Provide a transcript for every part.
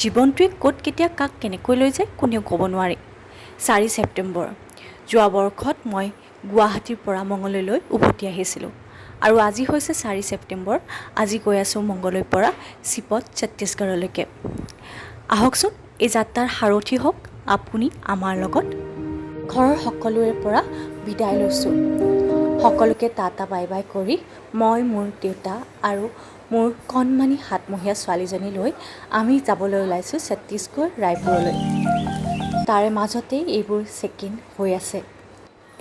জীৱনটোৱে ক'ত কেতিয়া কাক কেনেকৈ লৈ যায় কোনেও ক'ব নোৱাৰে। 4 ছেপ্টেম্বৰ যোৱা বৰ্ষত মই গুৱাহাটীৰ পৰা মঙললৈ উভতি আহিছিলোঁ আৰু আজি হৈছে 4 ছেপ্টেম্বৰ। আজি গৈ আছোঁ মঙলৰ পৰা চিপত ছত্তীশগড়লৈকে। আহকচোন এই যাত্ৰাৰ সাৰথি হওক আপুনি আমাৰ লগত। ঘৰৰ সকলোৰে পৰা বিদায় লৈছোঁ। সকলোকে টাটা বাই বাই কৰি মই মোৰ দেউতা আৰু মোৰ কণমানি সাতমহীয়া ছোৱালীজনী লৈ আমি যাবলৈ ওলাইছোঁ ছত্তীশগড় ৰায়পুৰলৈ। তাৰে মাজতেই এইবোৰ চেক ইন হৈ আছে।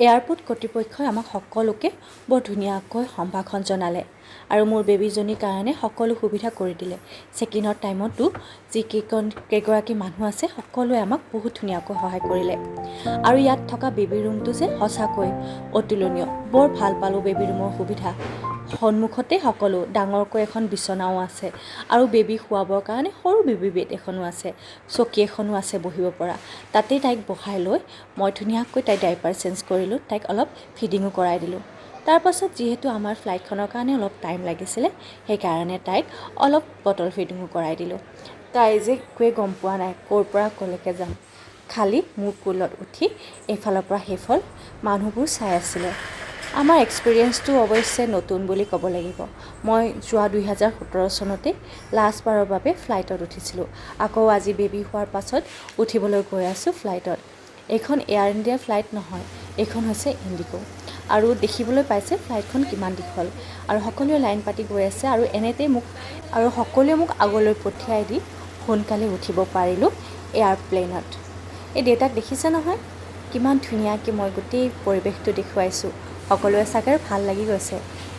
এয়াৰপৰ্ট কৰ্তৃপক্ষই আমাক সকলোকে বৰ ধুনীয়াকৈ সম্ভাষণ জনালে আৰু মোৰ বেবীজনীৰ কাৰণে সকলো সুবিধা কৰি দিলে। চেক ইনৰ টাইমতো কেইগৰাকী মানুহ আছে সকলোৱে আমাক বহুত ধুনীয়াকৈ সহায় কৰিলে। আৰু ইয়াত থকা বেবী ৰুমটো যে সঁচাকৈ অতুলনীয়, বৰ ভাল পালোঁ বেবী ৰুমৰ সুবিধা। সন্মুখতে সকলো ডাঙৰকৈ এখন বিচনাও আছে আৰু বেবী শুৱাবৰ কাৰণে সৰু বেবী বেড এখনো আছে, চকী এখনো আছে বহিব পৰা। তাতেই তাইক বহাই লৈ মই ধুনীয়াকৈ তাইক ডাইপাৰ চেঞ্জ কৰিলোঁ, তাইক অলপ ফিডিঙো কৰাই দিলোঁ। তাৰপাছত যিহেতু আমাৰ ফ্লাইটখনৰ কাৰণে অলপ টাইম লাগিছিলে সেইকাৰণে তাইক অলপ বটল ফিডিঙো কৰাই দিলোঁ। তাই যে একোৱে গম পোৱা নাই ক'ৰ পৰা ক'লৈকে যাম, খালি মোৰ কোলত উঠি এইফালৰ পৰা সেইফাল মানুহবোৰ চাই আছিলে। আমাৰ এক্সপিৰিয়েঞ্চটো অৱশ্যে নতুন বুলি ক'ব লাগিব। মই যোৱা 2017 চনতে লাষ্টবাৰৰ বাবে ফ্লাইটত উঠিছিলোঁ। আকৌ আজি বেবী হোৱাৰ পাছত উঠিবলৈ গৈ আছোঁ ফ্লাইটত। এইখন এয়াৰ ইণ্ডিয়া ফ্লাইট নহয়, এইখন হৈছে ইণ্ডিগো। আৰু দেখিবলৈ পাইছে ফ্লাইটখন কিমান দীঘল আৰু সকলোৱে লাইন পাতি গৈ আছে আৰু সকলোৱে মোক আগলৈ পঠিয়াই দি সোনকালে উঠিব পাৰিলোঁ এয়াৰপ্লেনত। এই দেউতাক দেখিছে নহয় কিমান ধুনীয়াকৈ মই গোটেই পৰিৱেশটো দেখুৱাইছোঁ। সকলোৱে চাগে ভাল লাগি গৈছে।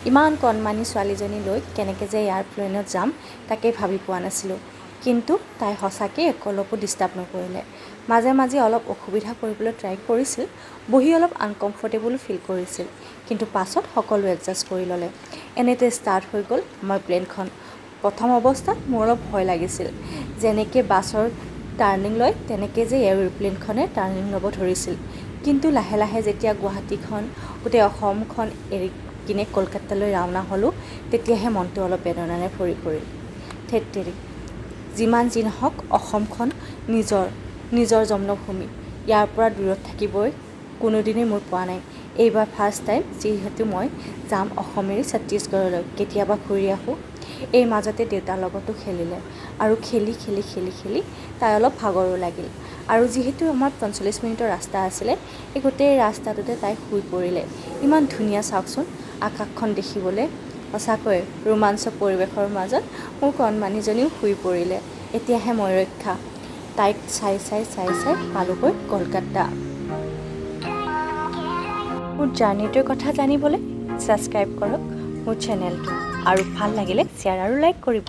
ইমান কণমানি ছোৱালীজনী লৈ কেনেকৈ যে এয়াৰপ্লেনত যাম তাকে ভাবি পোৱা নাছিলোঁ। কিন্তু তাই সঁচাকৈ অলপো ডিষ্টাৰ্ব নকৰিলে। মাজে মাজে অলপ অসুবিধা কৰিবলৈ ট্ৰাই কৰিছিল, বহি অলপ আনকমফৰ্টেবলো ফিল কৰিছিল, কিন্তু পাছত সকলো এডজাষ্ট কৰি ল'লে। এনেতে ষ্টাৰ্ট হৈ গ'ল আমাৰ প্লেনখন। প্ৰথম অৱস্থাত মোৰ অলপ ভয় লাগিছিল, যেনেকৈ বাছৰ টাৰ্ণিং লয় তেনেকৈ যে এৰোপ্লেনখনে টাৰ্ণিং ল'ব ধৰিছিল। কিন্তু লাহে লাহে যেতিয়া গুৱাহাটীখন গোটেই অসমখন এৰি কিনে কলকাতালৈ ৰাওনা হ'লোঁ তেতিয়াহে মনটো অলপ বেদনাৰে ভৰি পৰিল। ধেৎ তেৰি, যিমান যি নহওক অসমখন নিজৰ জন্মভূমি, ইয়াৰ পৰা দূৰত থাকিবই কোনোদিনেই মোৰ পোৱা নাই। এইবাৰ ফাৰ্ষ্ট টাইম যিহেতু মই যাম অসমেৰে ছত্তীশগড়লৈ, কেতিয়াবা ঘূৰি আহোঁ। এই মাজতে দেউতাৰ লগতো খেলিলে আৰু খেলি তাই অলপ ভাগৰো লাগিল। আৰু যিহেতু আমাৰ 45 মিনিটৰ ৰাস্তা আছিলে, এই গোটেই ৰাস্তাটোতে তাই শুই পৰিলে। ইমান ধুনীয়া চাওকচোন আকাশখন দেখিবলৈ, সঁচাকৈ ৰোমাঞ্চক পৰিৱেশৰ মাজত মোৰ কণমানিজনীও শুই পৰিলে। এতিয়াহে মই ৰক্ষা। তাইক চাই পালোগৈ কলকাতা। মোৰ জাৰ্ণিটোৰ কথা জানিবলৈ ছাবস্ক্ৰাইব কৰক মোৰ চেনেলটো আৰু ভাল লাগিলে শ্বেয়াৰ আৰু লাইক কৰিব।